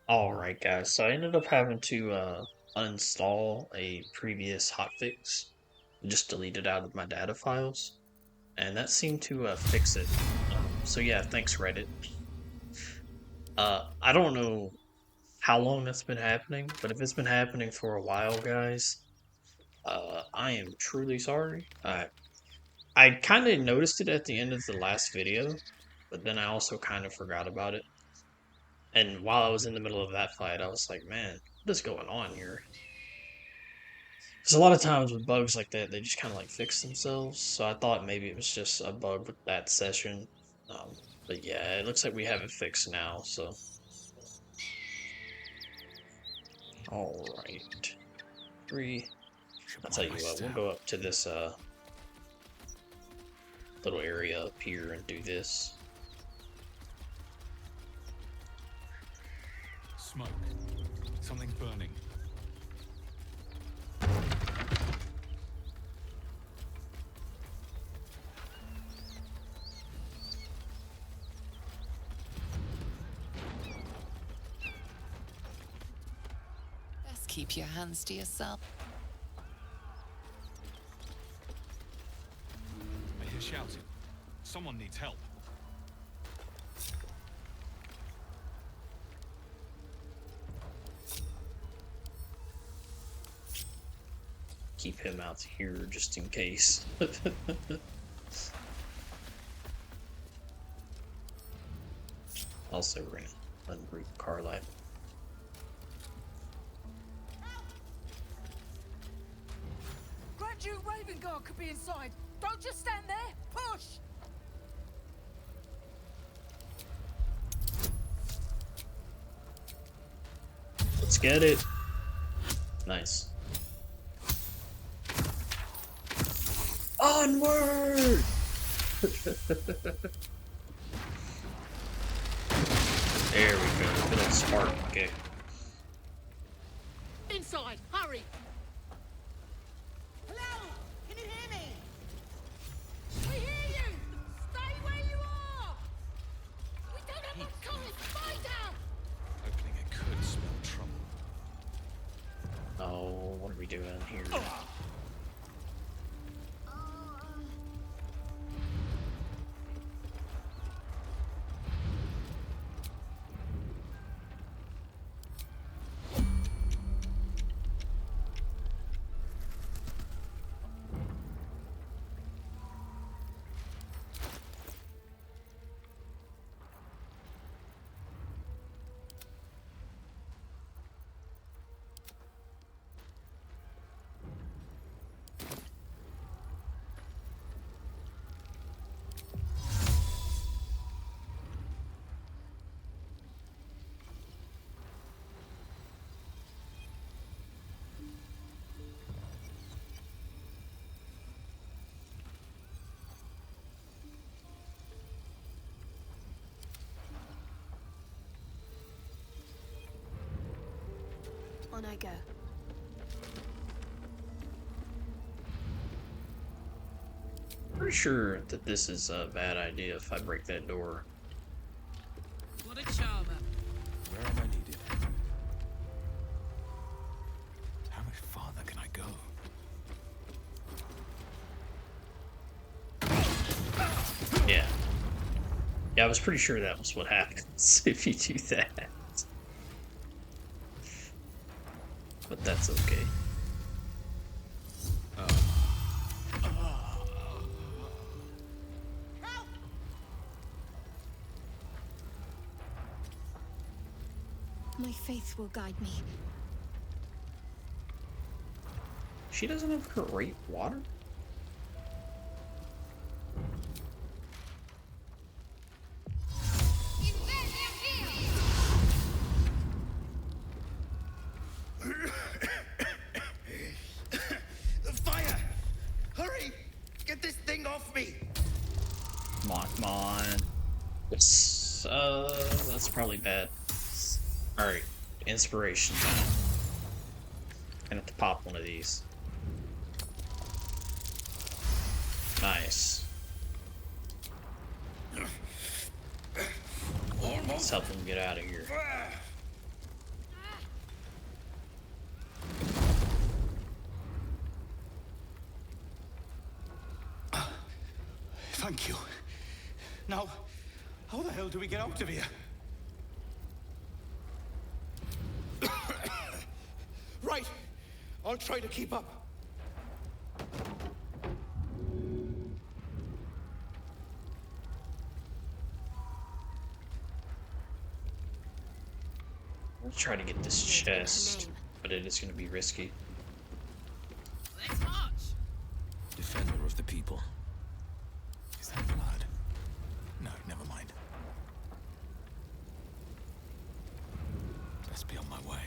Alright guys, so I ended up having to uninstall a previous hotfix. Just delete it out of my data files. And that seemed to fix it. So yeah, thanks Reddit. I don't know how long that's been happening, but if it's been happening for a while, guys, I am truly sorry. I kind of noticed it at the end of the last video, but then I also kind of forgot about it. And while I was in the middle of that fight, I was like, man, what is going on here? Because a lot of times with bugs like that, they just kind of like fix themselves. So I thought maybe it was just a bug with that session. But yeah, it looks like we have it fixed now. So, all right, three. Should I'll mark tell my you what, we'll step. go up to this little area up here and do this. Smoke. Something's burning. Best keep your hands to yourself. I hear shouting. Someone needs help. Keep him out here just in case. Also, we're gonna unroot Carlight. Grand Duke Raven Guard could be inside. Don't just stand there. Push! Let's get it. Nice. Onward! There we go. Good old spark kick. Inside, hurry! Hello? Can you hear me? We hear you! Stay where you are! We don't have much time! Spider! Opening it could smell trouble. Oh, what are we doing here? On I go. Pretty sure that this is a bad idea if I break that door. What a charmer. Where am I needed? How much farther can I go? Yeah. Yeah, I was pretty sure that was what happens if you do that. But that's okay. My faith will guide me. She doesn't have great water? The fire! Hurry! Get this thing off me! Come on, come on. Yes. That's probably bad. Alright, inspiration time. Gonna have to pop one of these. Nice. Let's help him get out of here. Thank you. Now, how the hell do we get out of here? Right. I'll try to keep up. I'll try to get this chest, but it is going to be risky. Let's march. Defender of the people. Is that blood? No, never mind. Best be on my way.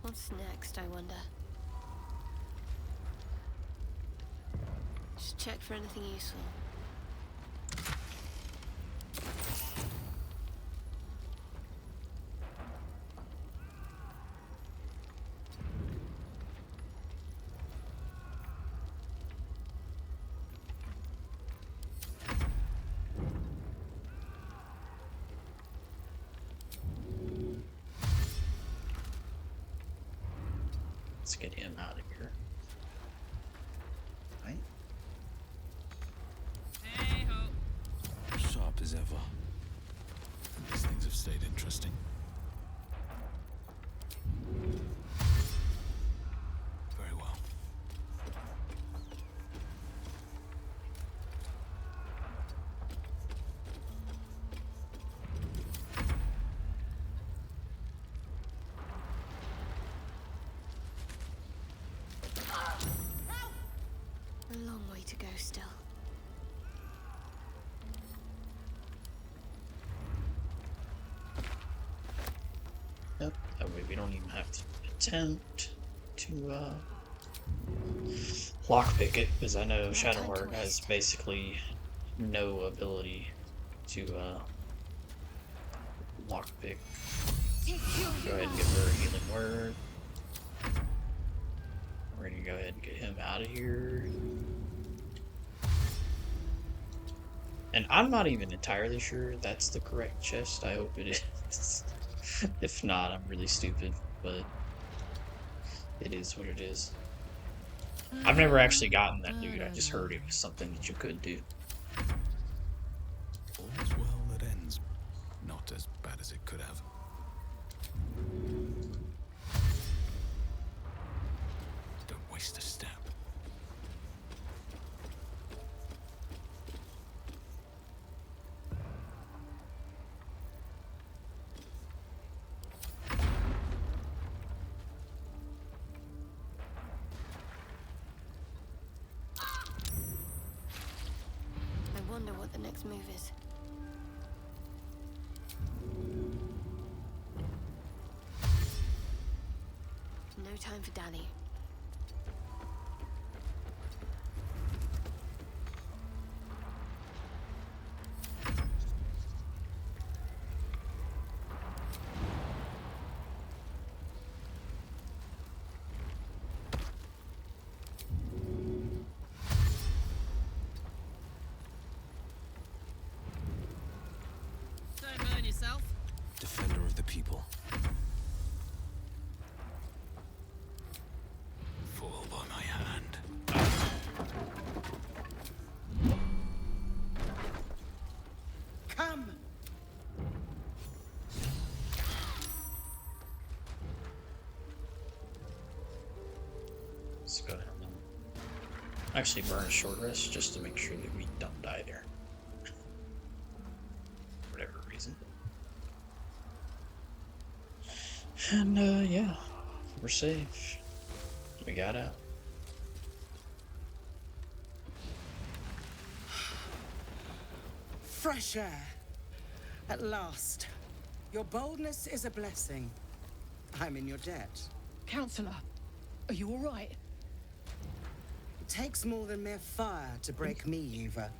What's next, I wonder? Just check for anything useful. Let's get him out of here. Right? Hey ho. Sharp as ever. And these things have stayed interesting. Very well. A long way to go still. Yep, that way we don't even have to attempt to lockpick it, because I know Shadowheart has basically no ability to lockpick. Go ahead and give her a healing word. We're gonna go ahead and get him out of here. And I'm not even entirely sure that's the correct chest. I hope it is. If not, I'm really stupid, but it is what it is. I've never actually gotten that loot. I just heard it was something that you could do. All's well that ends. Not as bad as it could have. Don't waste a step. I wonder what the next move is. No time for Danny. Don't burn yourself. Defender of the people. Fall by my hand. Come! Let's go ahead and actually burn a short rest just to make sure that we don't die there. For whatever reason. And yeah, we're safe. We got out. Fresh air. At last. Your boldness is a blessing. I'm in your debt. Counselor, are you all right? It takes more than mere fire to break me, Eva.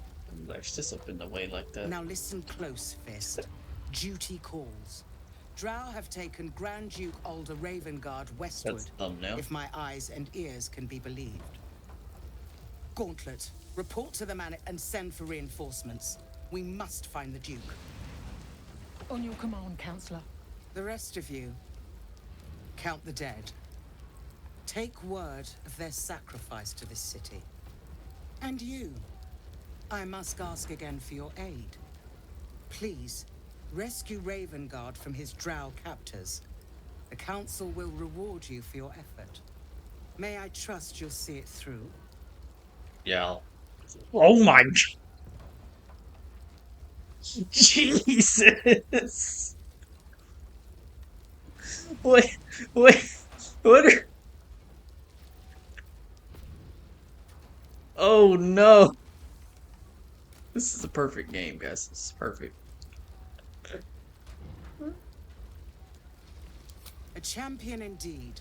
There's just up in the way like that. Now listen close, Fist. Duty calls. Drow have taken Grand Duke Alder Ravengard westward, That's the thumbnail. if my eyes and ears can be believed. Gauntlet, report to the man and send for reinforcements. We must find the Duke. On your command, Counselor. The rest of you, count the dead. Take word of their sacrifice to this city. And you, I must ask again for your aid. Please, rescue Ravengard from his drow captors. The Council will reward you for your effort. May I trust you'll see it through? Yeah. Oh my Jesus. Wait, wait, what? Oh no. This is a perfect game, guys. This is perfect. A champion indeed.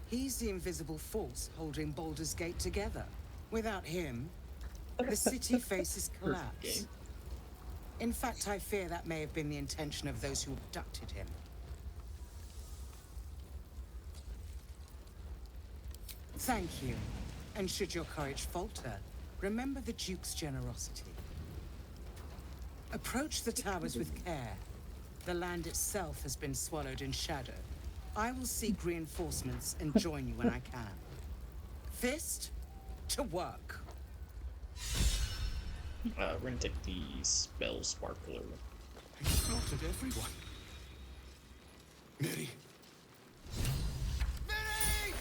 He's the invisible force holding Baldur's Gate together. Without him, the city faces Perfect collapse. game. In fact, I fear that may have been the intention of those who abducted him. Thank you. And should your courage falter, remember the Duke's generosity. Approach the towers with care. The land itself has been swallowed in shadow. I will seek reinforcements and join you when I can. Fist, to work. We're gonna take the spell sparkler. He slaughtered everyone. Mary. Mary!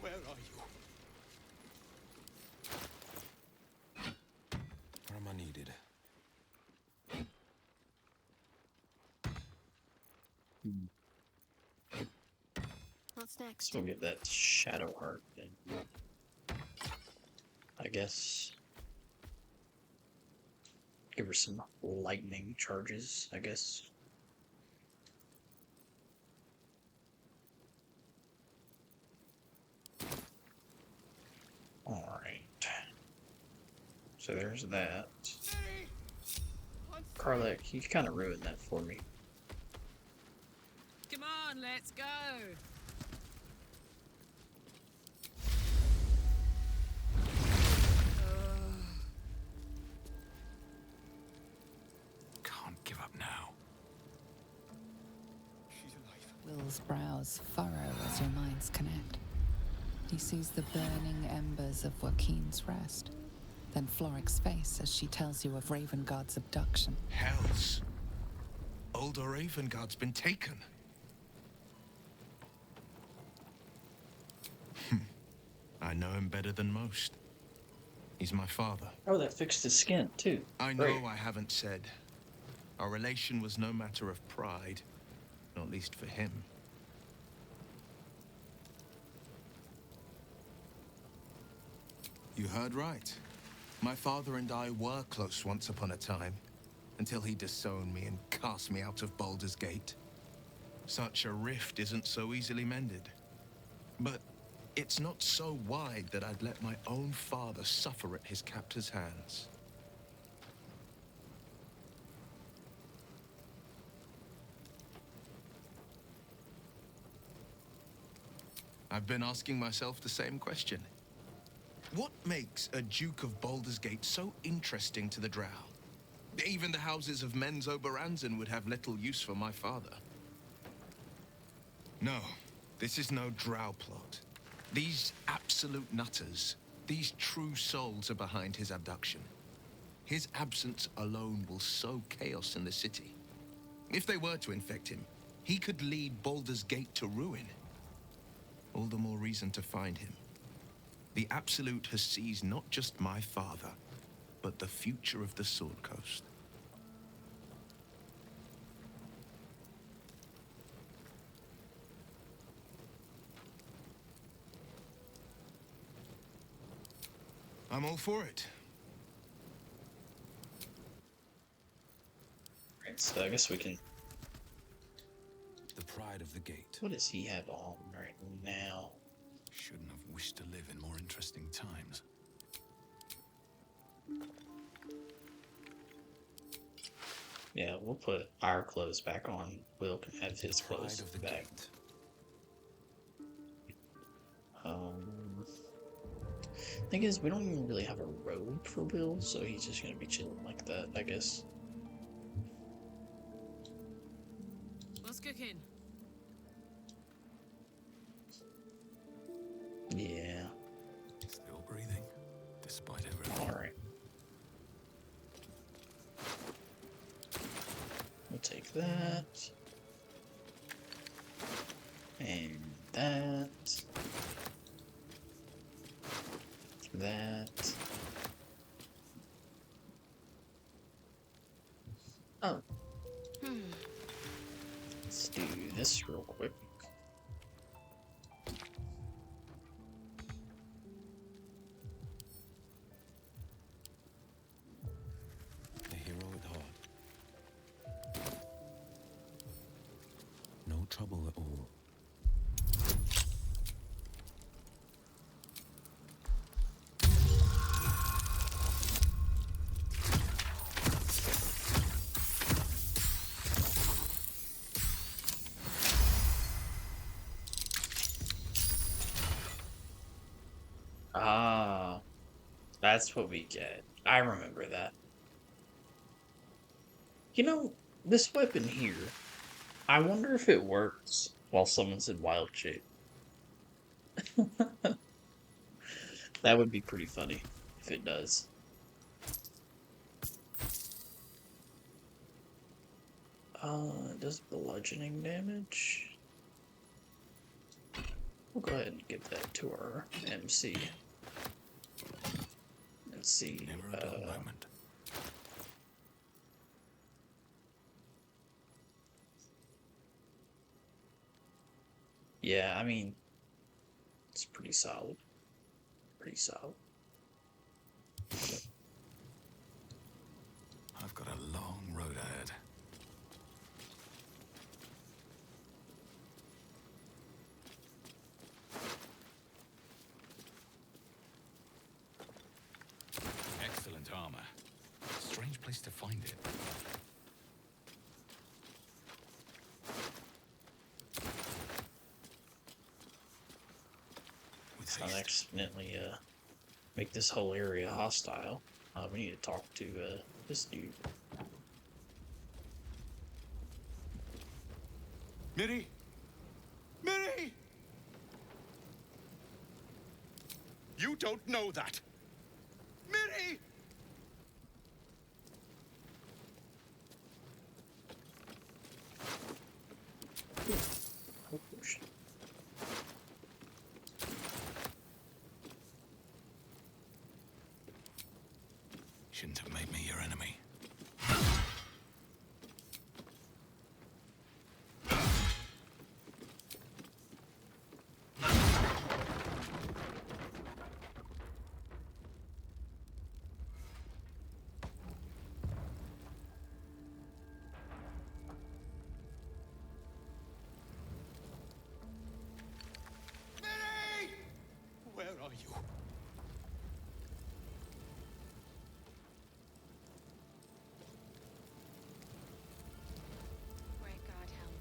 Where are you? Where am I needed? What's next? So we'll get that shadow heart thing. I guess. Give her some lightning charges, I guess. Alright. So there's that. Karlak, you kind of ruined that for me. Come on, let's go. Can't give up now. She's alive. Will's brows furrow as your minds connect. He sees the burning embers of Joaquin's rest, then Floric's face as she tells you of Ravengard's abduction. Hells. Older Ravengard's been taken. I know him better than most. He's my father. Oh, that fixed his skin, too. I know Great. I haven't said. Our relation was no matter of pride, not least for him. You heard right. My father and I were close once upon a time, until he disowned me and cast me out of Baldur's Gate. Such a rift isn't so easily mended. But it's not so wide that I'd let my own father suffer at his captor's hands. I've been asking myself the same question. What makes a Duke of Baldur's Gate so interesting to the Drow? Even the houses of Men's Oberanzen would have little use for my father. No, this is no Drow plot. These absolute nutters, these true souls are behind his abduction. His absence alone will sow chaos in the city. If they were to infect him, he could lead Baldur's Gate to ruin. All the more reason to find him. The Absolute has seized not just my father, but the future of the Sword Coast. I'm all for it. Right, so I guess we can. The pride of the gate. What does he have on right now? Shouldn't have wished to live in more interesting times. Yeah, we'll put our clothes back on. Will can have his clothes Pride of the back. gate. Thing is, we don't even really have a robe for Bill, so he's just gonna be chilling like that, I guess. What's cooking? Yeah. Still breathing, despite everything. Alright. We'll take that. And that. That. Oh. Let's do this real quick. A hero at heart. No trouble at all. Ah, that's what we get. I remember that. You know, this weapon here, I wonder if it works while someone's in wild shape. That would be pretty funny if it does. It does bludgeoning damage. We'll go ahead and give that to our MC. Let's see. Never a dull moment. Yeah, I mean, it's pretty solid. Pretty solid. I've got a long road ahead. Excellent armor. Strange place to find it. With Let's not haste. accidentally make this whole area hostile. We need to talk to this dude. Miri! Miri! You don't know that! Miri! Oh, shit. Shouldn't have made me your enemy. Miri! Where are you? Great God, helm.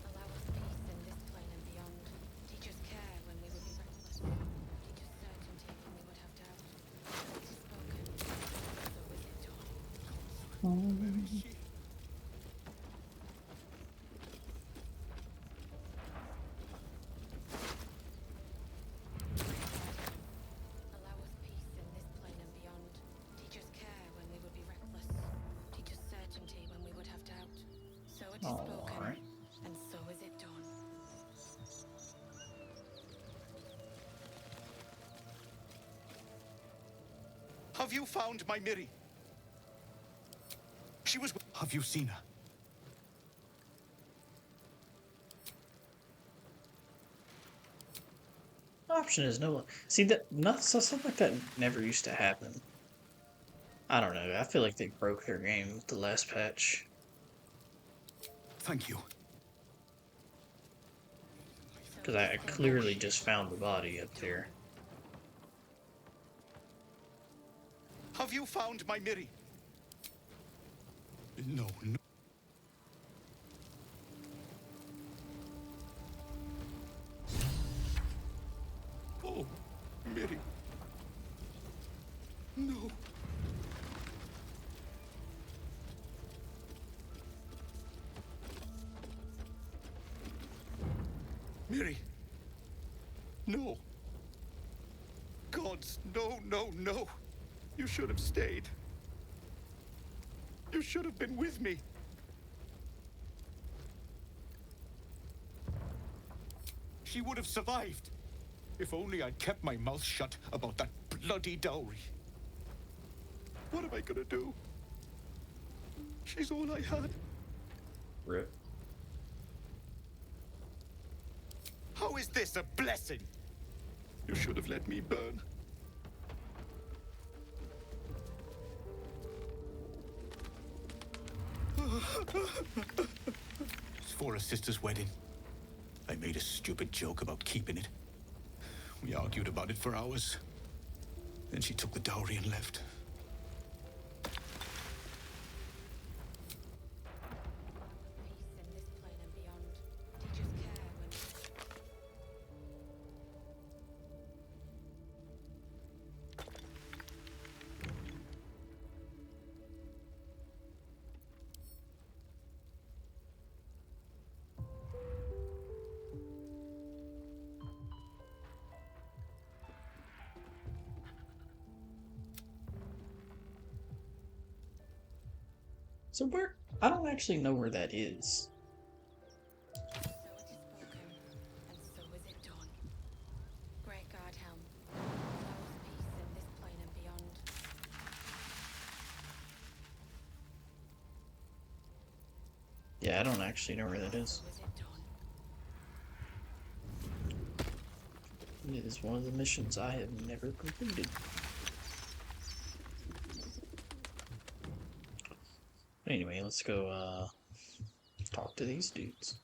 Allow us peace in this plane and beyond. Teach us care when we would be reckless. Teach us certainty when we would have doubt. So it is spoken, so is it done. Where is she? Allow us peace in this plane and beyond. Teach us care when we would be reckless. Teach us certainty when we would have doubt. So it is spoken, Alright. and so is it done. Have you found my Miri? She was. Have you seen her? Option is no. See that stuff like that never used to happen. I don't know. I feel like they broke their game with the last patch. Thank you. Because I clearly just found the body up there. Have you found my Miri? No, no. Oh, Miri. No. Miri. No. Gods, no, no, no. You should have stayed. You should have been with me. She would have survived. If only I'd kept my mouth shut about that bloody dowry. What am I gonna do? She's all I had. Rip. How is this a blessing? You should have let me burn. It's for a sister's wedding. I made a stupid joke about keeping it. We argued about it for hours. Then she took the dowry and left. Peace in this plane and beyond. Teachers care when So where? I don't actually know where that is. so it is spoken, and so is it done. Great God Helm, allow us peace in this plane and beyond. Yeah, I don't actually know where that is. So is it done. It is one of the missions I have never completed. Anyway, let's go talk to these dudes.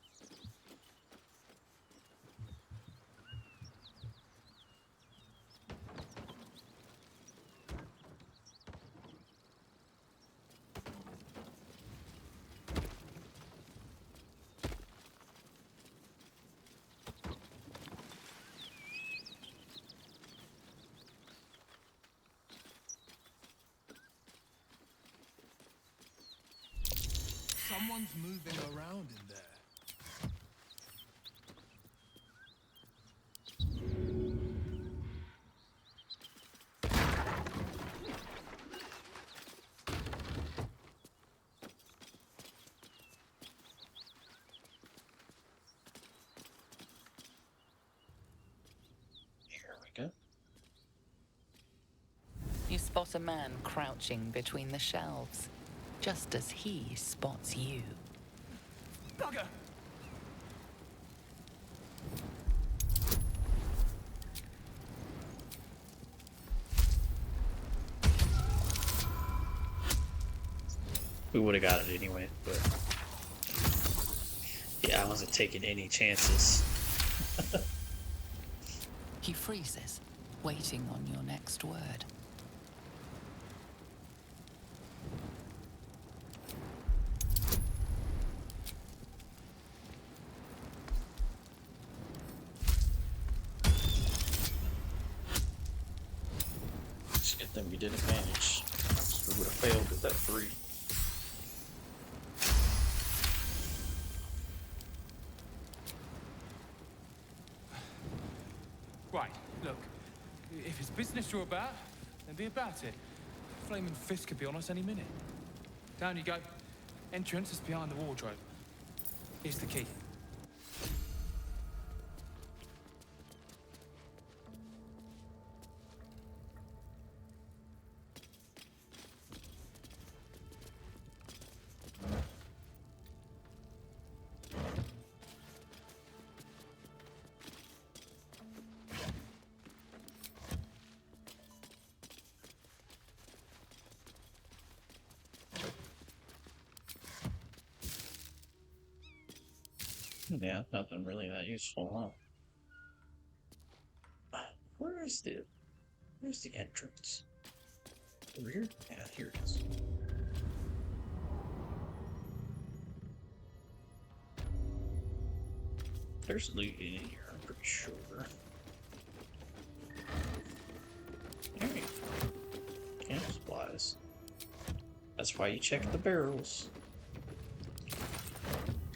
Someone's moving around in there. Here we go. You spot a man crouching between the shelves, just as he spots you. Bugger! We would have got it anyway, but yeah, I wasn't taking any chances. He freezes, waiting on your next word. Just get them, we did advantage. We would have failed at that 3. Right, look. If it's business you're about, then be about it. Flaming Fist could be on us any minute. Down you go. Entrance is behind the wardrobe. Here's the key. Yeah, nothing really that useful, huh? Where's the entrance? Over here? Yeah, here it is. There's loot in here, I'm pretty sure. Alright. Yeah. supplies. That's why you check the barrels.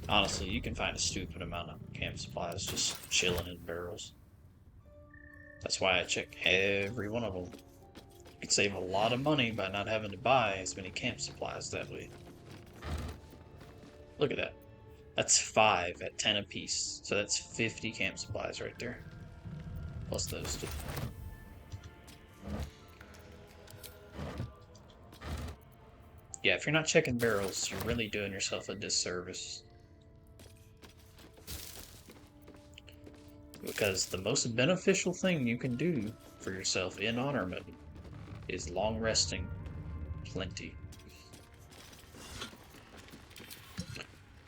Honestly, you can find a stupid amount of camp supplies just chilling in barrels. That's why I check every one of them. You can save a lot of money by not having to buy as many camp supplies that way. Look at that. That's 5 at 10 apiece. So that's 50 camp supplies right there. Plus those two. Yeah, if you're not checking barrels, you're really doing yourself a disservice. Because the most beneficial thing you can do for yourself in honor mode is long resting plenty.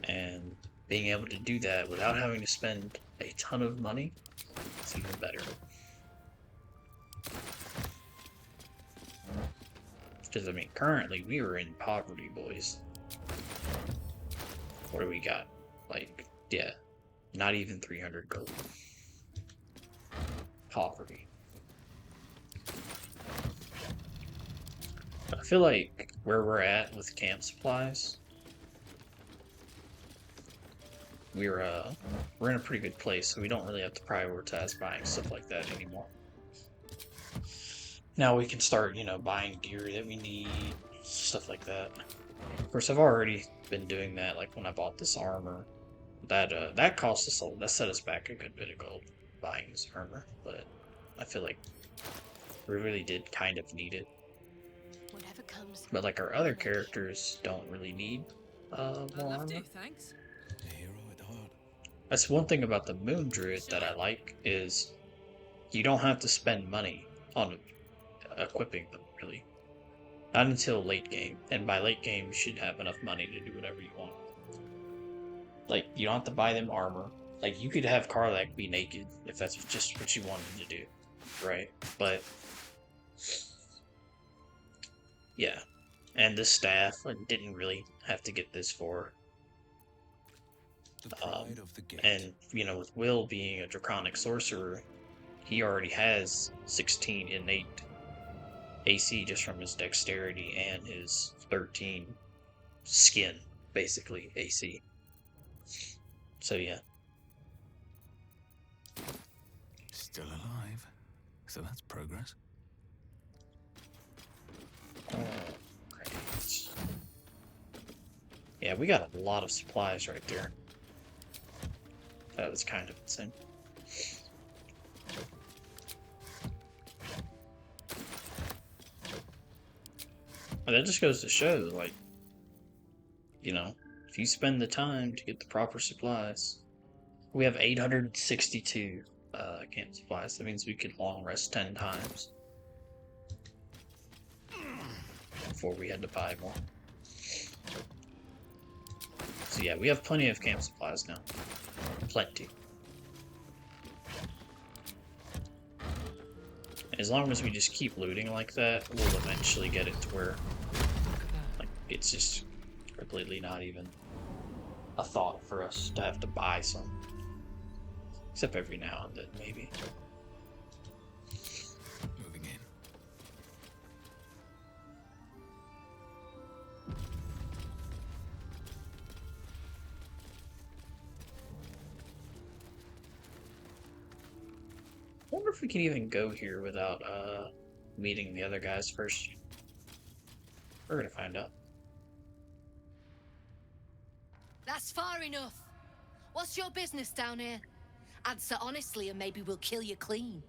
And being able to do that without having to spend a ton of money is even better. Because, I mean, currently we are in poverty, boys. What do we got? Like, yeah, not even 300 gold. Poverty. I feel like where we're at with camp supplies, we're in a pretty good place, so we don't really have to prioritize buying stuff like that anymore. Now we can start, you know, buying gear that we need, stuff like that. Of course, I've already been doing that, like when I bought this armor. That cost us that set us back a good bit of gold buying this armor, but I feel like we really did kind of need it. Whatever comes. But like our other characters don't really need more armor. Thanks. That's one thing about the Moon Druid that I like is you don't have to spend money on equipping them, really. Not until late game, and by late game you should have enough money to do whatever you want. Like, you don't have to buy them armor. Like, you could have Karlach be naked if that's just what you wanted to do, right? But yeah, and this staff, I didn't really have to get this for. And, you know, with Will being a draconic sorcerer, he already has 16 innate AC just from his dexterity and his 13 skin, basically, AC. So, yeah. Still alive. So that's progress. Oh, great. Yeah, we got a lot of supplies right there. That was kind of insane. But that just goes to show, like, you know, if you spend the time to get the proper supplies. We have 862 camp supplies. That means we could long rest 10 times before we had to buy more. So yeah, we have plenty of camp supplies now. Plenty. As long as we just keep looting like that, we'll eventually get it to where, like, it's just completely not even a thought for us to have to buy some. Except every now and then, maybe. Moving in. I wonder if we can even go here without meeting the other guys first. We're gonna find out. That's far enough. What's your business down here? Answer honestly and maybe we'll kill you clean.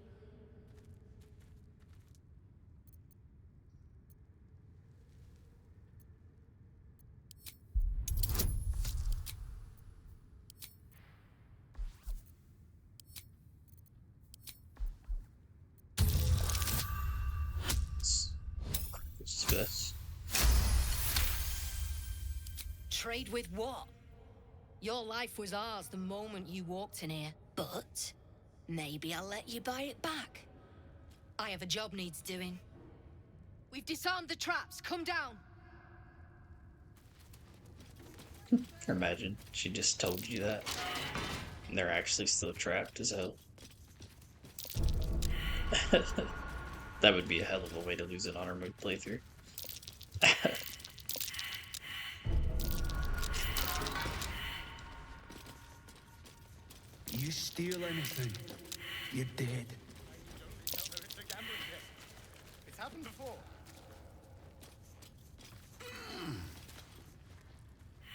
What's this? Trade with what? Your life was ours the moment you walked in here, but maybe I'll let you buy it back. I have a job needs doing. We've disarmed the traps. Come down. Imagine she just told you that. And they're actually still trapped as hell. That would be a hell of a way to lose an honor mode playthrough. You steal anything, you're dead. It's happened before.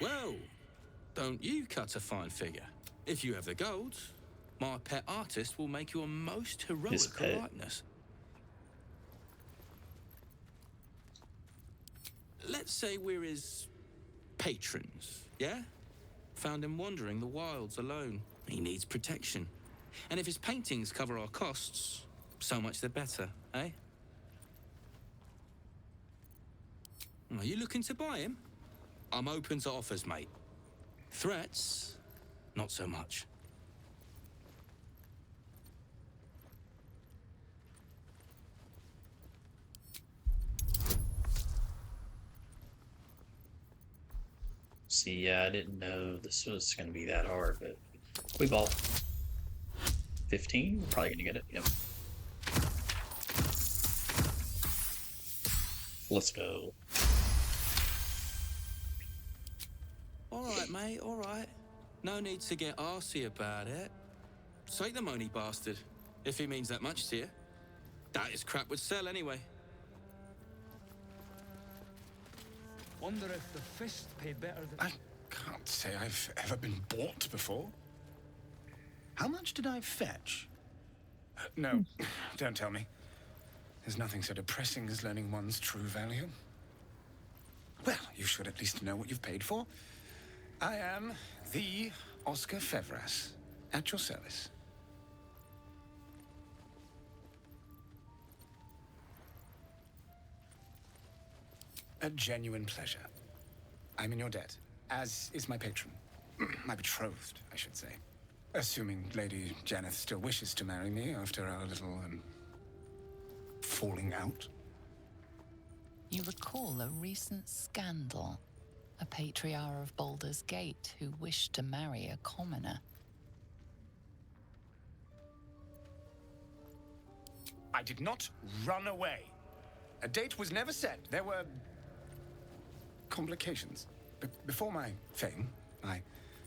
Well, don't you cut a fine figure? If you have the gold, my pet artist will make you a most His heroic pet. likeness. Let's say we're his patrons, yeah? Found him wandering the wilds alone. He needs protection. And if his paintings cover our costs, so much the better, eh? Are you looking to buy him? I'm open to offers, mate. Threats, not so much. See, yeah, I didn't know this was going to be that hard, but we bought 15. We're probably going to get it. Yep. Let's go. All right, mate, all right. No need to get arsey about it. Take the money, bastard, if he means that much to you. That is crap would sell anyway. Wonder if the fist pay better than... I can't say I've ever been bought before. How much did I fetch? No, don't tell me. There's nothing so depressing as learning one's true value. Well, you should at least know what you've paid for. I am the Oscar Fevras, at your service. A genuine pleasure. I'm in your debt, as is my patron. My betrothed, I should say. Assuming Lady Janeth still wishes to marry me after our little, falling out. You recall a recent scandal. A patriarch of Baldur's Gate who wished to marry a commoner. I did not run away. A date was never set. There were complications. Before my fame, my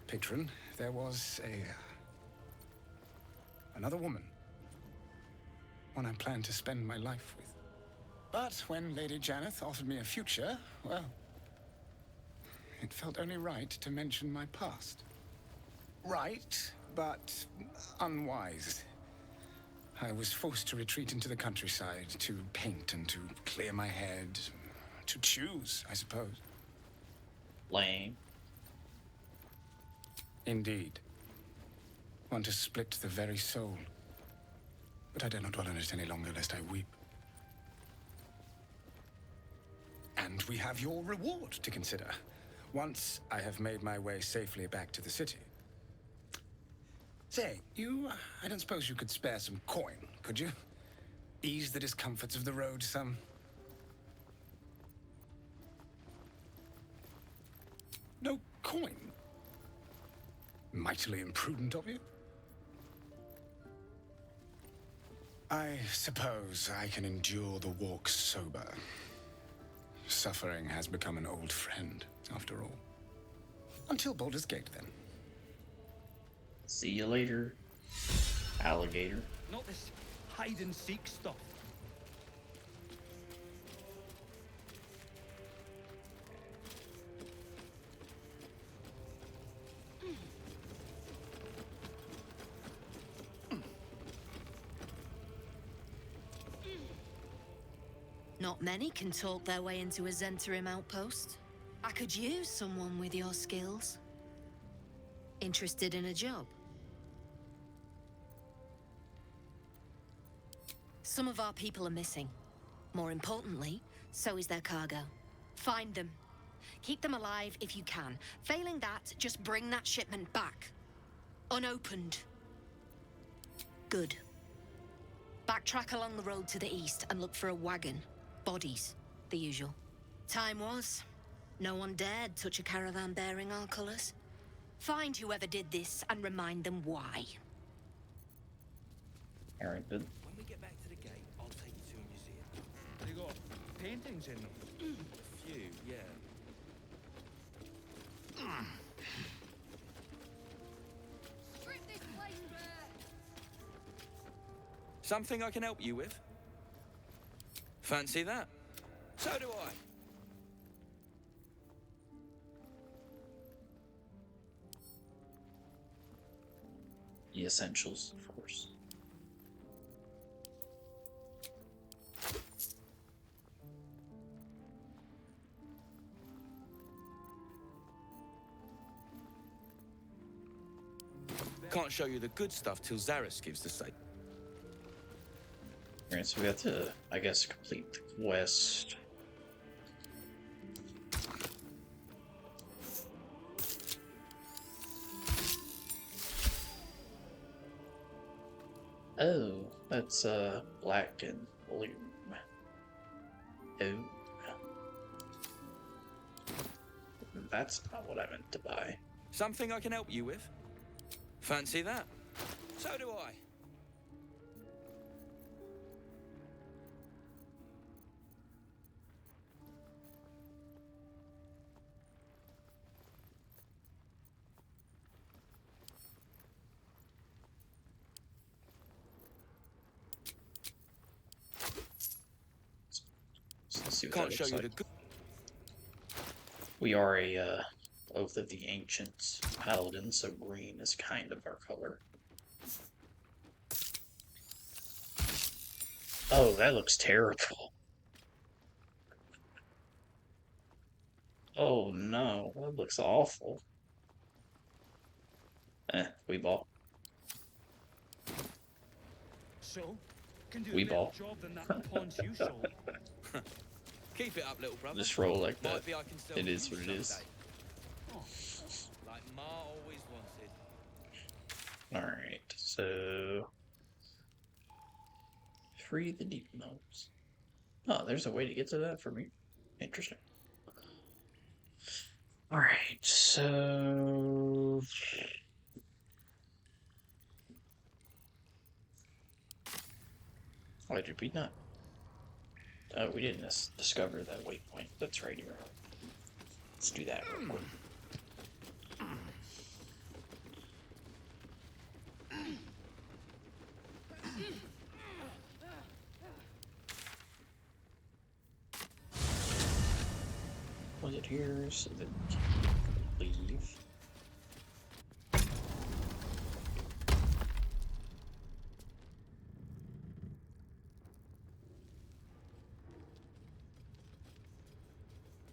patron, there was another woman. One I planned to spend my life with. But when Lady Janeth offered me a future, well, it felt only right to mention my past. Right, but unwise. I was forced to retreat into the countryside to paint and to clear my head. To choose, I suppose. Lame. Indeed. One to split the very soul. But I dare not dwell on it any longer, lest I weep. And we have your reward to consider. Once I have made my way safely back to the city. Say, I don't suppose you could spare some coin, could you? Ease the discomforts of the road some. No coin? Mightily imprudent of you. I suppose I can endure the walk sober. Suffering has become an old friend, after all. Until Baldur's Gate, then. See you later, alligator. Not this hide-and-seek stuff. Not many can talk their way into a Zentarim outpost. I could use someone with your skills. Interested in a job? Some of our people are missing. More importantly, so is their cargo. Find them. Keep them alive if you can. Failing that, just bring that shipment back. Unopened. Good. Backtrack along the road to the east and look for a wagon. Bodies. The usual. Time was. No one dared touch a caravan bearing our colours. Find whoever did this and remind them why. Alright, good. When we get back to the gate, I'll take you to a museum. They got paintings in them. A few. you, yeah. Strip this place bare. Something I can help you with? Fancy that? So do I. The essentials, of course. Can't show you the good stuff till Zaris gives the say. Alright, so we have to, I guess, complete the quest. Oh, that's black and blue. Oh. That's not what I meant to buy. Something I can help you with? Fancy that? So do I. Let's see what Can't that show looks you like. the good. We are a Oath of the Ancients paladin, so green is kind of our color. Oh, that looks terrible. Oh no, that looks awful. We ball. So, can do We a better ball. job than that paunch you sold. Keep it up, little brother. Just roll like that. Might be I can sell It you is what it is. someday. Like Ma always wanted. Alright, so... Free the deep gnomes. Oh, there's a way to get to that for me. Interesting. Alright, so... Why did we not? Oh, we didn't discover that waypoint. That's right here. Let's do that real quick. Was it here so that we can leave?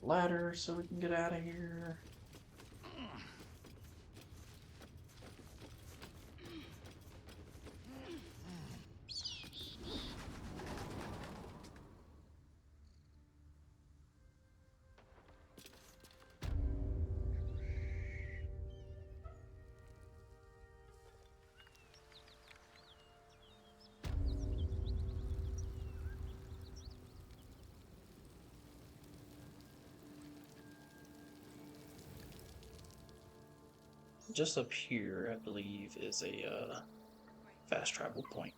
Ladder so we can get out of here. Just up here, I believe, is a fast travel point.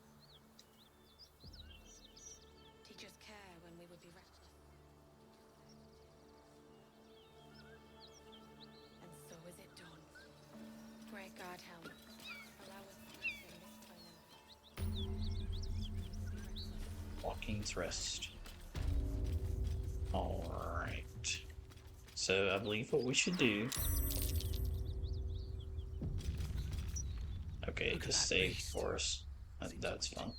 Teachers care when we would be reckless. And so is it done. Great guard helmet. Allow us to in this plane. Joaquin's Rest. Alright. So I believe what we should do. Okay, just save for us. That's fun.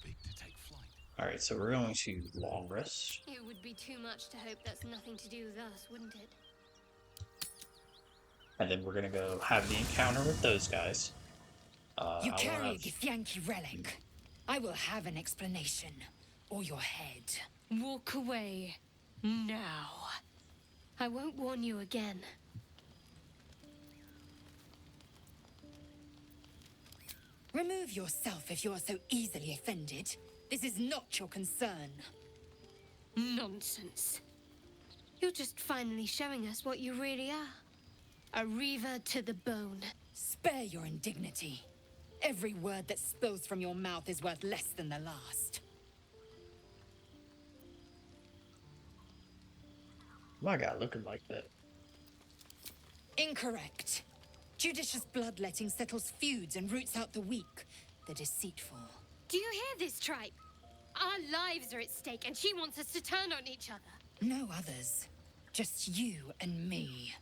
Alright, so we're going to long rest. It would be too much to hope that's nothing to do with us, wouldn't it? And then we're gonna go have the encounter with those guys. You I will carry have- the Yankee relic. I will have an explanation. Or your head. Walk away. Now. I won't warn you again. Remove yourself if you are so easily offended. This is not your concern. Nonsense. You're just finally showing us what you really are. A reaver to the bone. Spare your indignity. Every word that spills from your mouth is worth less than the last. My God, looking like that. Incorrect. Judicious bloodletting settles feuds and roots out the weak, the deceitful. Do you hear this, tribe? Our lives are at stake, and she wants us to turn on each other. No others. Just you and me.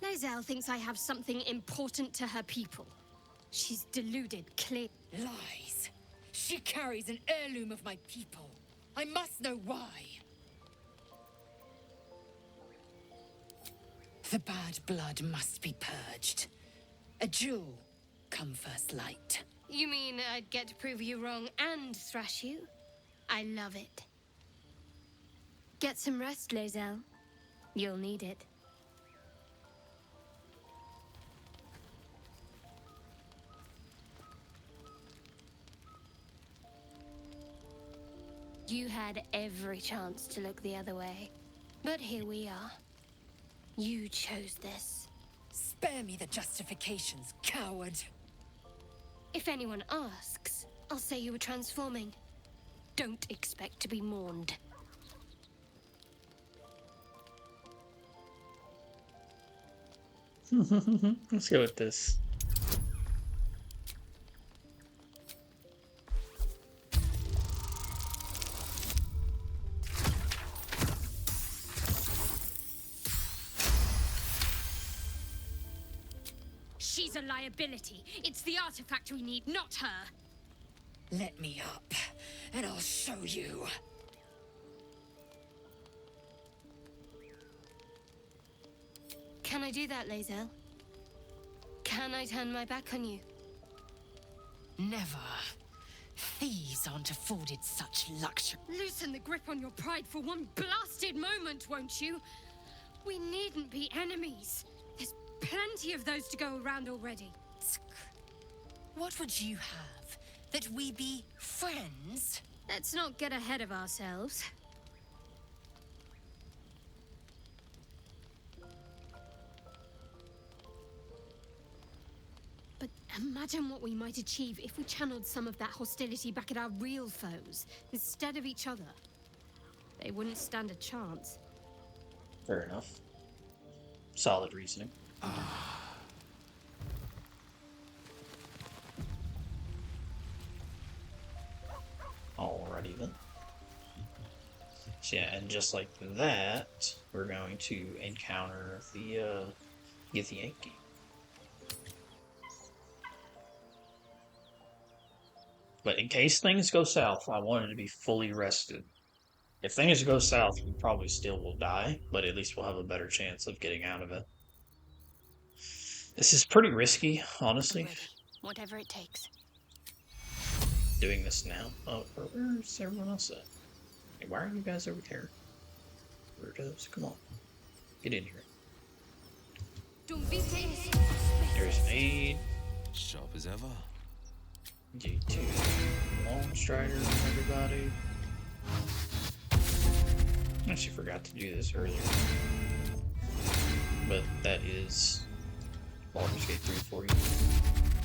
Lozelle thinks I have something important to her people. She's deluded, clear. Lies. She carries an heirloom of my people. I must know why. The bad blood must be purged. A jewel come first light. You mean I'd get to prove you wrong and thrash you? I love it. Get some rest, Lozelle. You'll need it. You had every chance to look the other way. But here we are. You chose this. Spare me the justifications, coward. If anyone asks, I'll say you were transforming. Don't expect to be mourned. Let's go with this. She's a liability. It's the artifact we need, not her. Let me up, and I'll show you. Can I do that, Lozelle? Can I turn my back on you? Never. Thieves aren't afforded such luxury. Loosen the grip on your pride for one blasted moment, won't you? We needn't be enemies. There's plenty of those to go around already. What would you have? That we be friends? Let's not get ahead of ourselves. But imagine what we might achieve if we channeled some of that hostility back at our real foes, instead of each other. They wouldn't stand a chance. Fair enough. Solid reasoning. Alrighty then. So yeah, and just like that, we're going to encounter the Githyanki. But in case things go south, I wanted to be fully rested. If things go south, we probably still will die, but at least we'll have a better chance of getting out of it. This is pretty risky, honestly. Whatever it takes. Doing this now. Oh, where's everyone else at? Hey, why are you guys over here? Weirdos, come on. Get in here. There's an aid. Sharp as ever. G2. Long strider, everybody. I actually forgot to do this earlier. But that is Baldur's Gate 3 for you.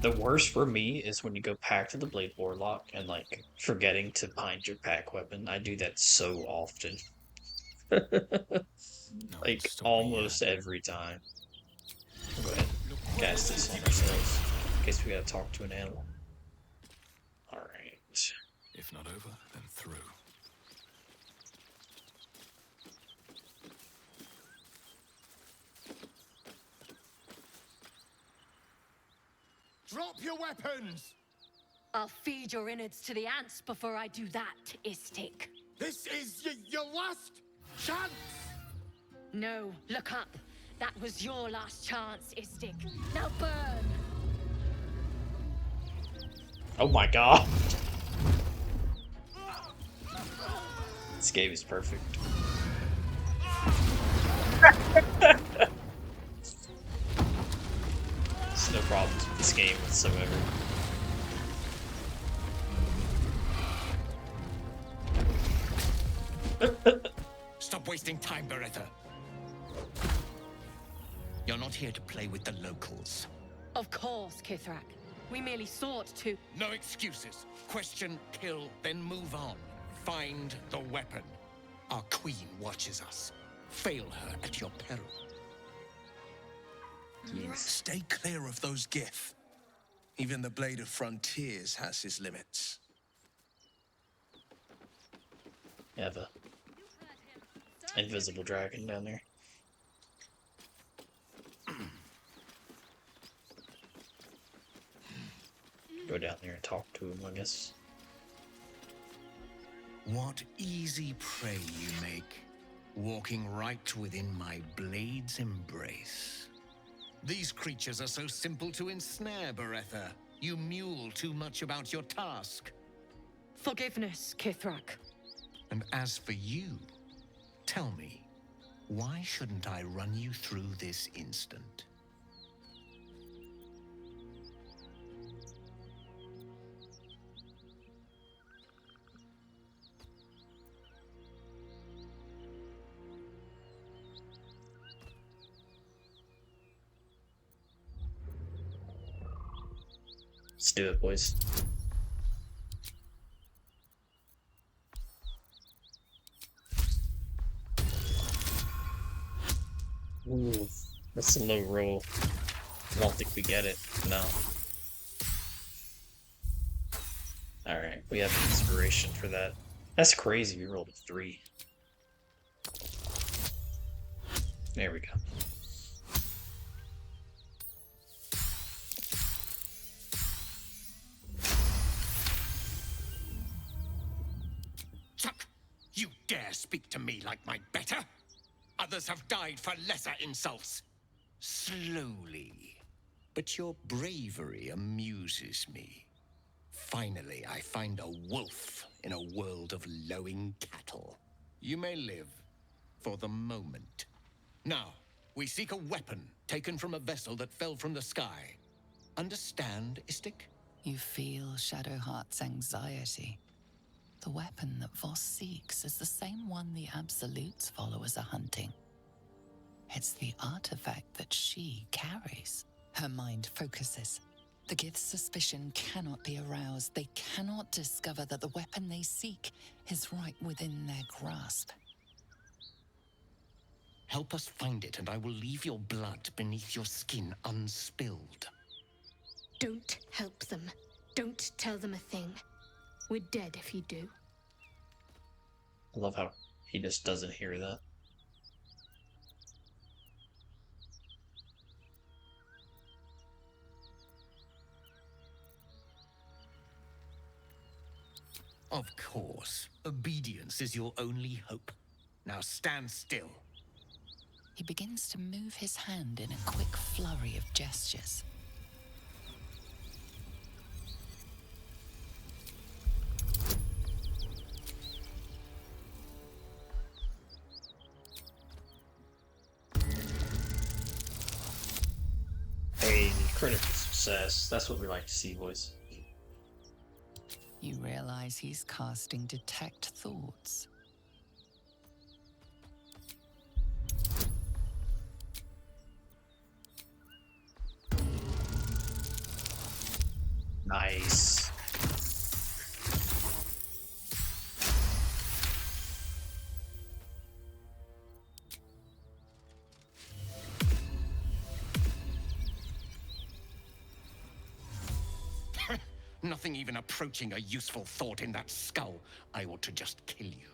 The worst for me is when you go back to the Blade Warlock and, like, forgetting to bind your pack weapon. I do that so often. Like, almost every time. Go ahead. Cast this on ourselves. In case we gotta talk to an animal. Alright. If not over, then through. Drop your weapons! I'll feed your innards to the ants before I do that, Istik. This is your last chance! No, look up. That was your last chance, Istik. Now burn! Oh my god! This game is perfect. There's no problems with this game whatsoever. Stop wasting time, Beretta. You're not here to play with the locals. Of course, Kithrak. We merely sought to... No excuses. Question, kill, then move on. Find the weapon. Our queen watches us. Fail her at your peril. Stay clear of those Gith. Even the Blade of Frontiers has his limits. You have a invisible dragon down there. Go down there and talk to him, I guess. What easy prey you make, walking right within my blade's embrace. These creatures are so simple to ensnare, Beretha. You mule too much about your task. Forgiveness, Kithrak. And as for you, tell me, why shouldn't I run you through this instant? Let's do it, boys. Ooh, that's a low roll. I don't think we get it. No. Alright, we have inspiration for that. That's crazy, we rolled a 3. There we go. Chuck, you dare speak to me like my better? Others have died for lesser insults. Slowly. But your bravery amuses me. Finally, I find a wolf in a world of lowing cattle. You may live for the moment. Now, we seek a weapon taken from a vessel that fell from the sky. Understand, Istik? You feel Shadowheart's anxiety. The weapon that Voss seeks is the same one the Absolute's followers are hunting. It's the artifact that she carries. Her mind focuses. The Gith's suspicion cannot be aroused. They cannot discover that the weapon they seek is right within their grasp. Help us find it, and I will leave your blood beneath your skin unspilled. Don't help them. Don't tell them a thing. We're dead if you do. I love how he just doesn't hear that. Of course. Obedience is your only hope. Now stand still. He begins to move his hand in a quick flurry of gestures. Hey, critical success. That's what we like to see, boys. You realize he's casting Detect Thoughts. Nice. Nothing even approaching a useful thought in that skull. I ought to just kill you.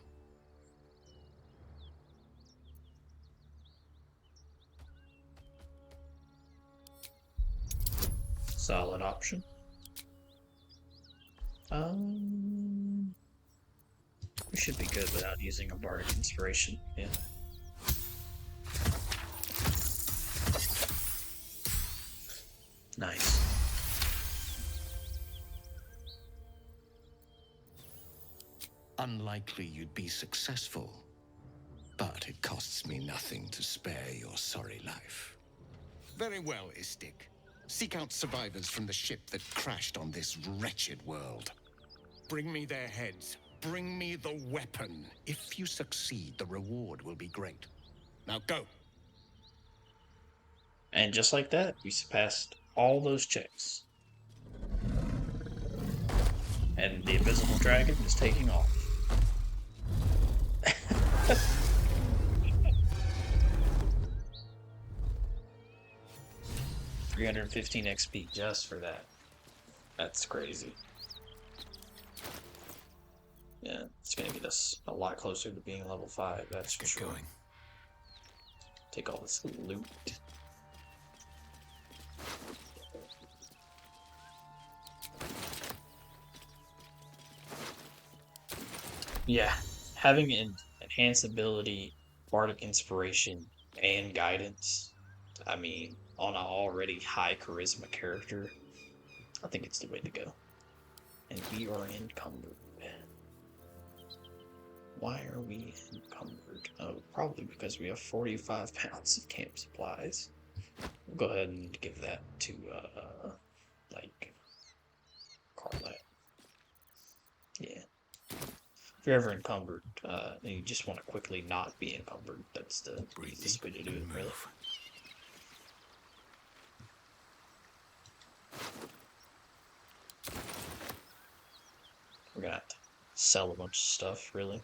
Solid option. We should be good without using a bardic inspiration. Yeah. Nice. Unlikely you'd be successful, but it costs me nothing to spare your sorry life. Very well, Istik. Seek out survivors from the ship that crashed on this wretched world. Bring me their heads. Bring me the weapon. If you succeed, the reward will be great. Now go. And just like that, we surpassed all those checks. And the invisible dragon is taking off. $315 XP just for that. That's crazy. Yeah, it's gonna get us a lot closer to being level 5, that's for sure. Going. Take all this loot. Yeah, having an enhanced ability, bardic inspiration, and guidance, I mean, on an already high charisma character, I think it's the way to go. And we are encumbered. Why are we encumbered? Oh, probably because we have 45 pounds of camp supplies. We'll go ahead and give that to, like, Carlat. Yeah. If you're ever encumbered, and you just want to quickly not be encumbered, that's the easiest way to do it, really. We're gonna have to sell a bunch of stuff, really.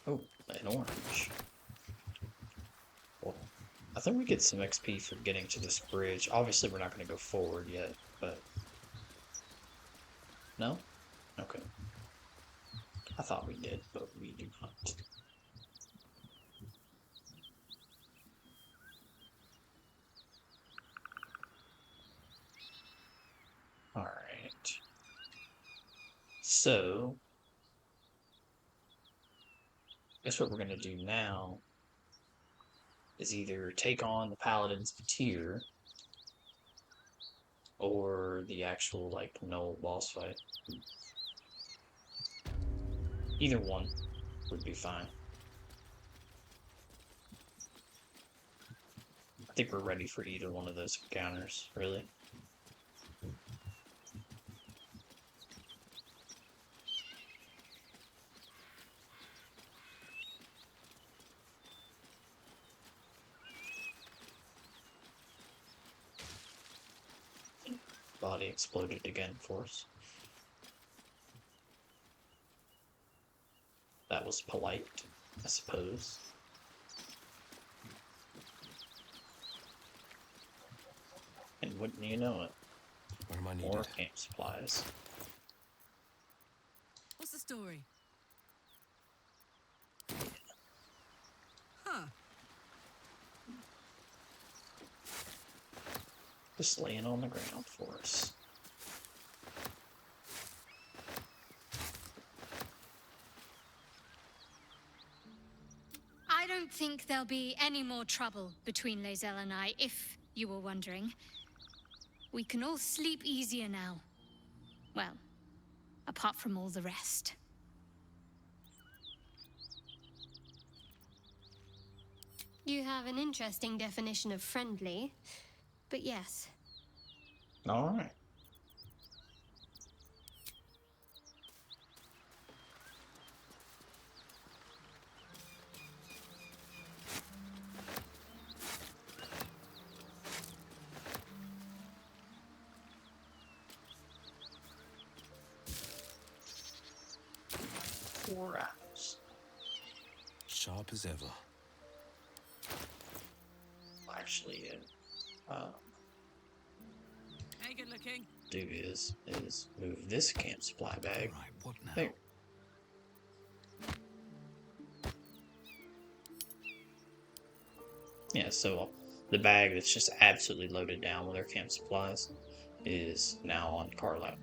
Oh, an orange. Well, I think we get some XP for getting to this bridge. Obviously, we're not going to go forward yet, but... No? Okay. I thought we did, but we do not. Alright. So... I guess what we're going to do now is either take on the Paladin's tier or the actual, like, Null boss fight. Either one would be fine. I think we're ready for either one of those encounters, really. Body exploded again for us. That was polite, I suppose. And wouldn't you know it? Where am I needed? More camp supplies. What's the story? Huh. Just laying on the ground for us. I don't think there'll be any more trouble between Lae'zel and I, if you were wondering. We can all sleep easier now. Well, apart from all the rest. You have an interesting definition of friendly, but yes. Alright. Four hours. Sharp as ever. Actually, Hey, good looking. do is move this camp supply bag. Right, what now? There. Yeah, so the bag that's just absolutely loaded down with our camp supplies is now on Carlat.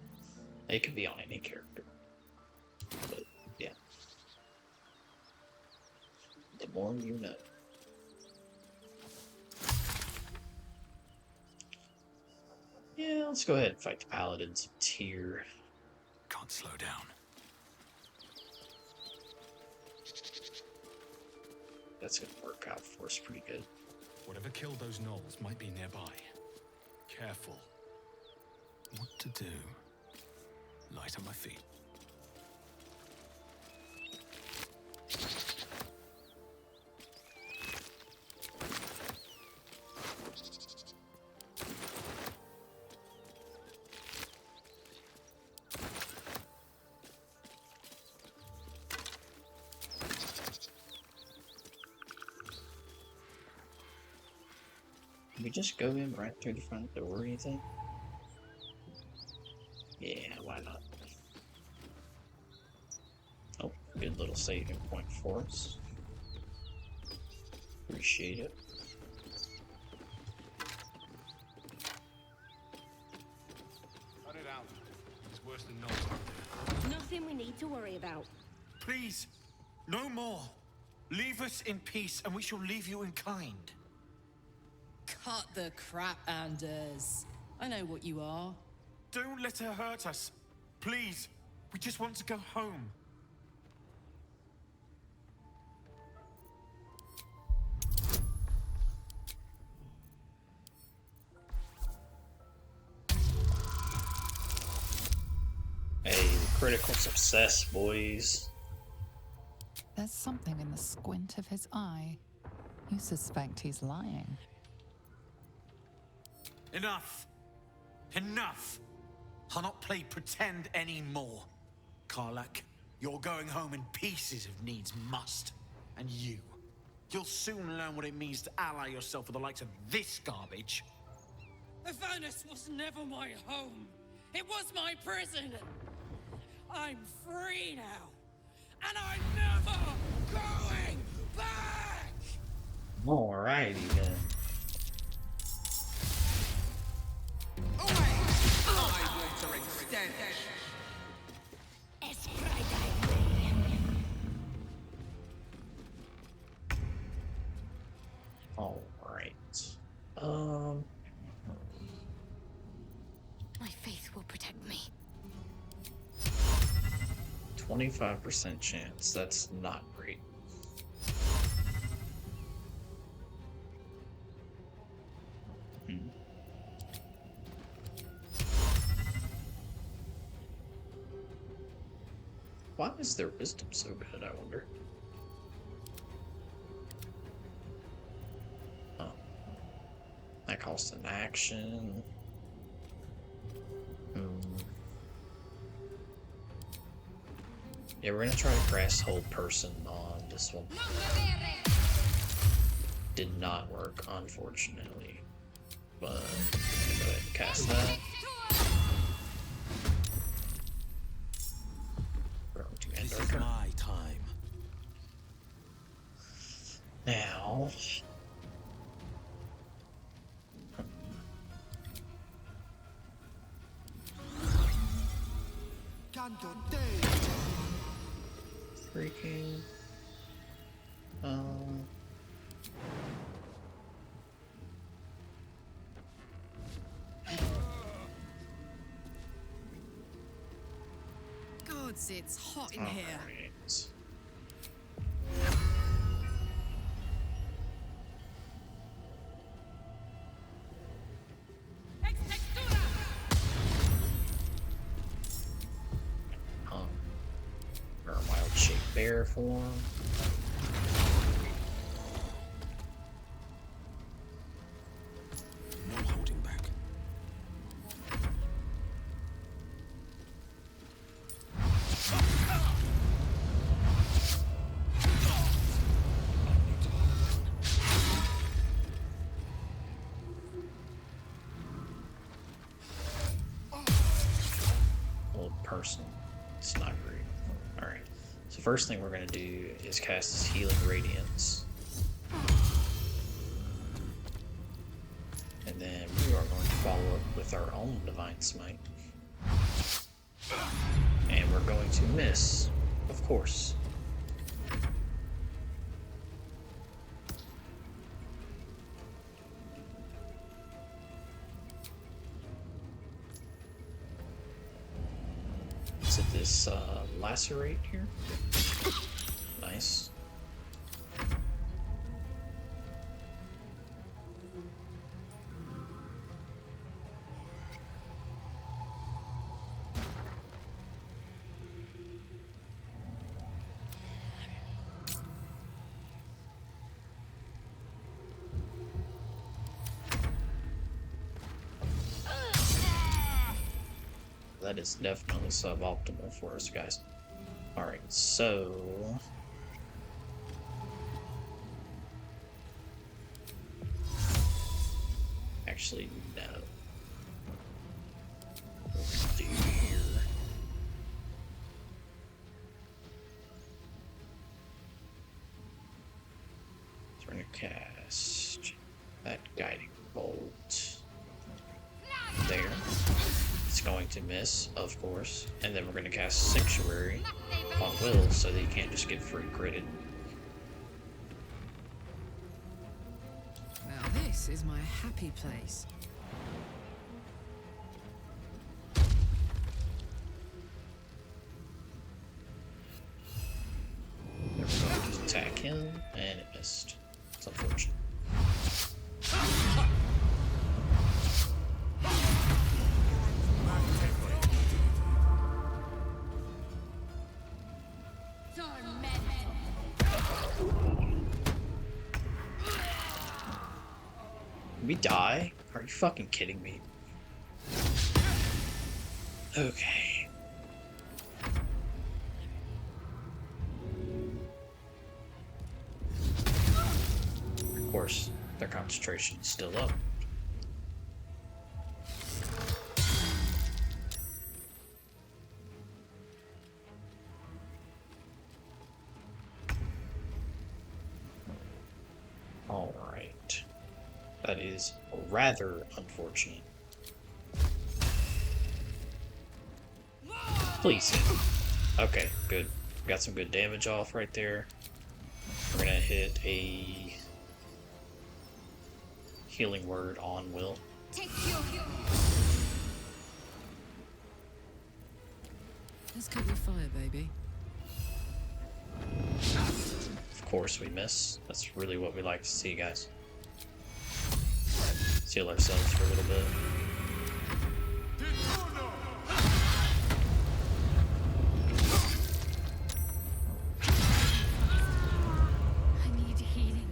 It could be on any character. But, yeah. The more you know. Yeah, let's go ahead and fight the Paladin's tier. Can't slow down. That's gonna work out for us pretty good. Whatever killed those gnolls might be nearby. Careful. What to do? Light on my feet. Can we just go in right through the front door, you think? Yeah, why not? Oh, good little saving point for us. Appreciate it. Cut it out. It's worse than not. Nothing we need to worry about. Please, no more. Leave us in peace, and we shall leave you in kind. Cut the crap, Anders. I know what you are. Don't let her hurt us. Please, we just want to go home. Hey, critical success, boys. There's something in the squint of his eye. You suspect he's lying. Enough. Enough. I'll not play pretend anymore. Karlak, you're going home in pieces if needs must. And you'll soon learn what it means to ally yourself with the likes of this garbage. Avernus was never my home. It was my prison. I'm free now. And I'm never going back! Alrighty then. I want to extend. Alright. My faith will protect me. 25% chance. That's not great. Why is their wisdom so good, I wonder? Oh. That costs an action. Yeah, we're gonna try to cast hold person on this one. Did not work, unfortunately. But go ahead and cast that. We're going to end This our is turn. my time. Now. Freaking. Gods, it's hot in here. Alright. Or a wild shape bear form. No holding back. Old person. It's not great. Alright. So first thing we're going to do is cast this Healing Radiance. And then we are going to follow up with our own Divine Smite. And we're going to miss, of course. Is it this lacerate here? Nice. That is definitely suboptimal for us, guys. Alright, so... Actually, no. Let's do here. So we're gonna cast that guiding bolt there. It's going to miss, of course, and then we're gonna cast Sanctuary on Will so that he can't just get free critted. Now this is my happy place. We're going to attack him, and it missed. It's unfortunate. We die? Are you fucking kidding me? Okay. Of course, their concentration is still up. Alright. That is rather unfortunate. Please hit. Okay, good. Got some good damage off right there. We're gonna hit a healing word on Will. Take your... Let's cut your fire, baby. Of course we miss. That's really what we like to see, guys. Heal ourselves for a little bit. I need healing.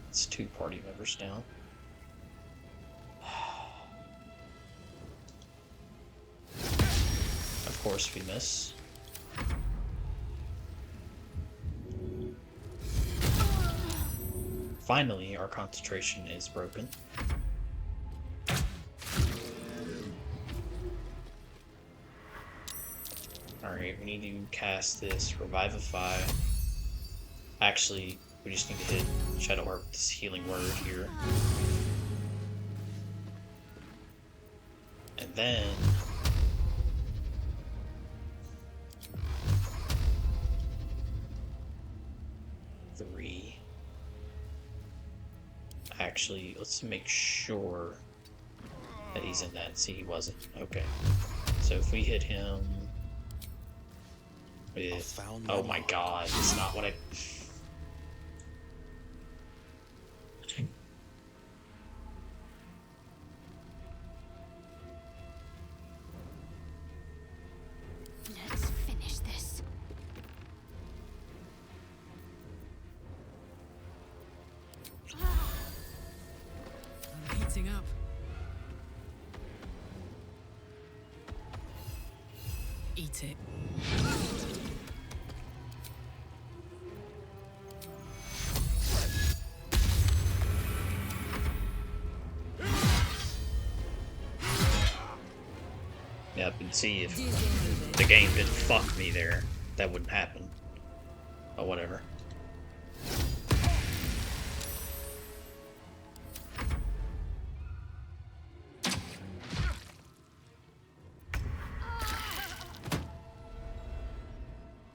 It's 2 party members down. Of course we miss. Finally, our concentration is broken. Alright, we need to cast this Revivify. Actually, we just need to hit Shadow Heart with this healing word here. And then... Actually, let's make sure that he's in that. See, he wasn't. Okay. So if we hit him with... Oh my god, it's not what I... Let's finish this. I'm heating up. Eat it. Yep, and see if the game didn't fuck me there. That wouldn't happen. But whatever.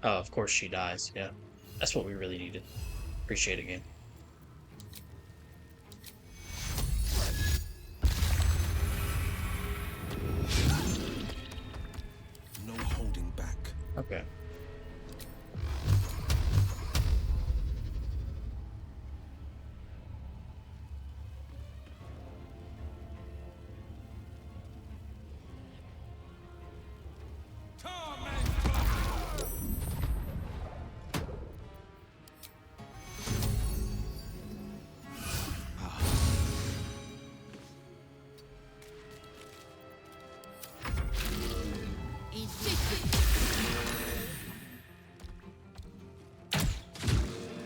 Oh, of course she dies, yeah. That's what we really needed. Appreciate it, game. No holding back. Okay.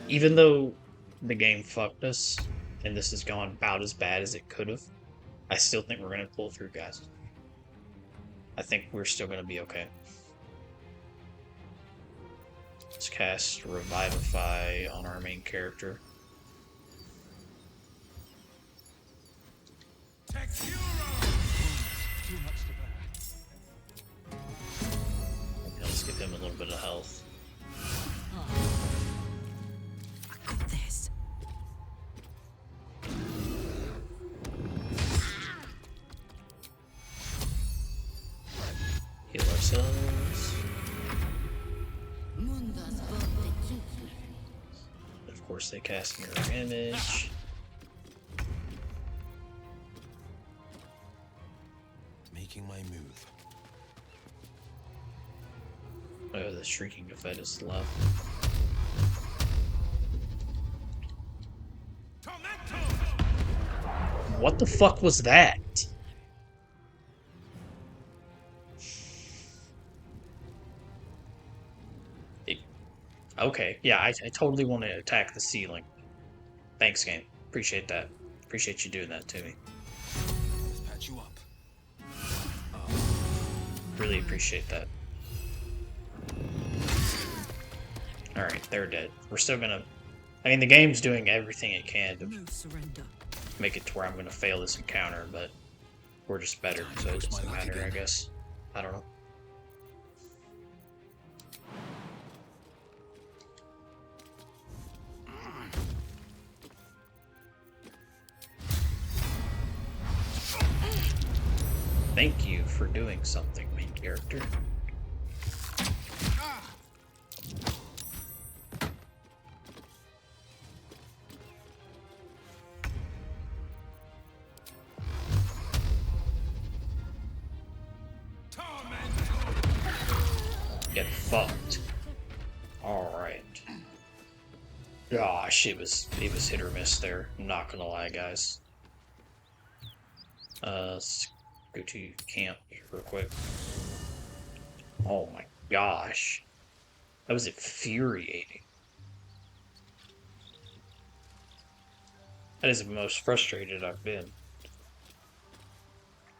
even though the game fucked us and this has gone about as bad as it could have, I still think we're gonna pull through, guys. I think we're still gonna be okay. Let's cast Revivify on our main character. Okay, let's give him a little bit of health. I got this. Heal ourselves. Of course, they cast Mirror Image. Making my move. Oh, the Shrieking Defetus left. What the fuck was that? Okay, yeah, I totally want to attack the ceiling. Thanks, game. Appreciate that. Appreciate you doing that to me. Let's patch you up. Really appreciate that. Alright, they're dead. We're still gonna... I mean, the game's doing everything it can to No surrender. make it to where I'm gonna fail this encounter, but we're just better, so it doesn't matter, I guess. I don't know. Thank you for doing something, main character. Get fucked. Alright. Gosh, it was hit or miss there. I'm not gonna lie, guys. Let's go to camp real quick. Oh my gosh. That was infuriating. That is the most frustrated I've been.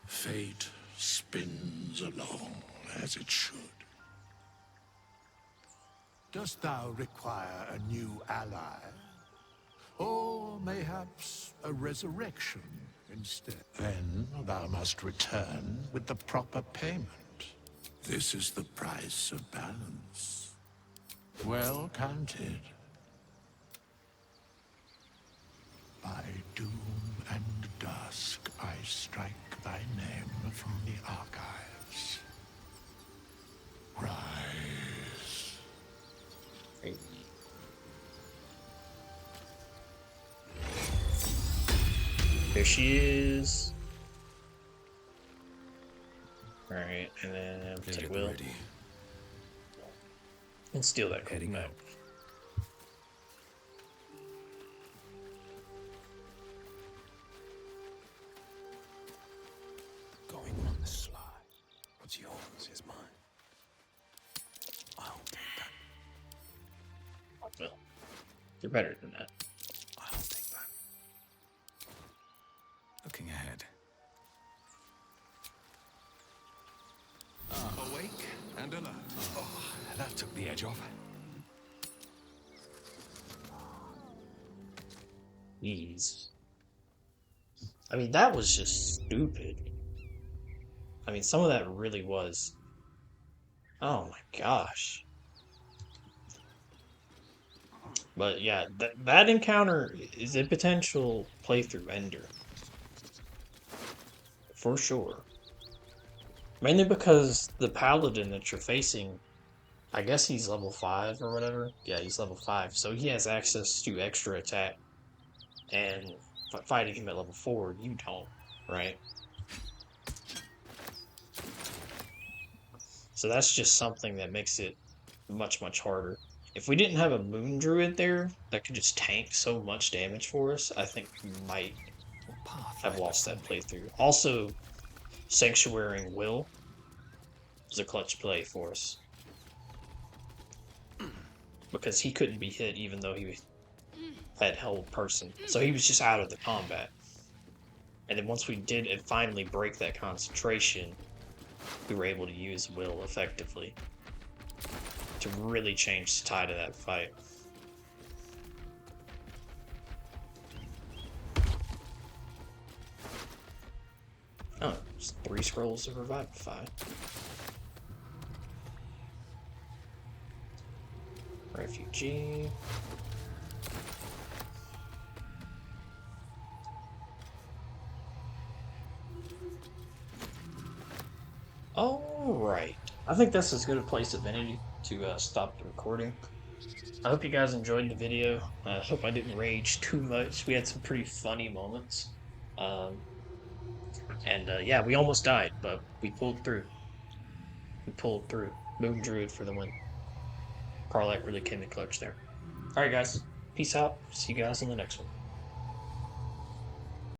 Fate spins along as it should. Dost thou require a new ally? Or mayhaps a resurrection instead? Then thou must return with the proper payment. This is the price of balance. Well counted. By doom and dusk I strike thy name from the archives. Rise. There she is. Alright, and then take Will. And steal that code map. Going on the sly. What's yours is mine. I'll take that. Well, you're better than that. I'll take that. Looking ahead. Awake and alert. Oh, that took the edge off. Jeez. I mean, that was just stupid. I mean, some of that really was. Oh my gosh. But yeah, that encounter is a potential playthrough ender. For sure. Mainly because the paladin that you're facing, I guess he's level 5 or whatever. Yeah, he's level 5, so he has access to extra attack. And fighting him at level 4, you don't, right? So that's just something that makes it much, much harder. If we didn't have a Moon Druid there that could just tank so much damage for us, I think we might have lost that playthrough. Also, Sanctuarying Will was a clutch play for us. Because he couldn't be hit even though he that held person. So he was just out of the combat. And then once we did finally break that concentration, we were able to use will effectively to really change the tide of that fight. Oh, it's 3 scrolls of Revivify. Refugee. Alright. I think that's as good a place as any to stop the recording. I hope you guys enjoyed the video. I hope I didn't rage too much. We had some pretty funny moments. Yeah, we almost died, but we pulled through. We pulled through. Moon Druid for the win. Karlak really came in clutch there. Alright, guys. Peace out. See you guys in the next one.